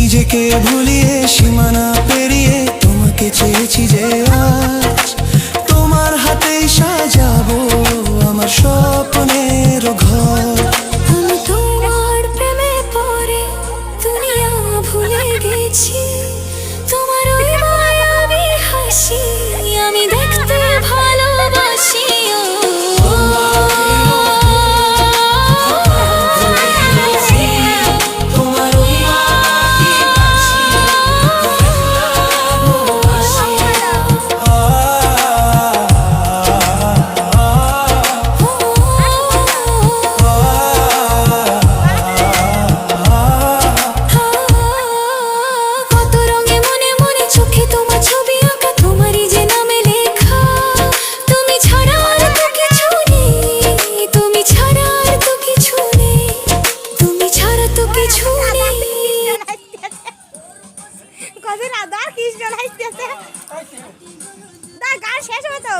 নিজেকে ভুলিয়ে সীমানা পেরিয়ে তোমাকে চেয়েছি যে আজ তোমার হাতেই সাজাবো আমার স্বপ্নের ঘর। আমি তোমার প্রেমে পড়ে দুনিয়া ভুলে গেছি, তোমার ওই মায়াবী হাসি আমি দেখতে ভালোবাসি। গান শেষ হবে তো।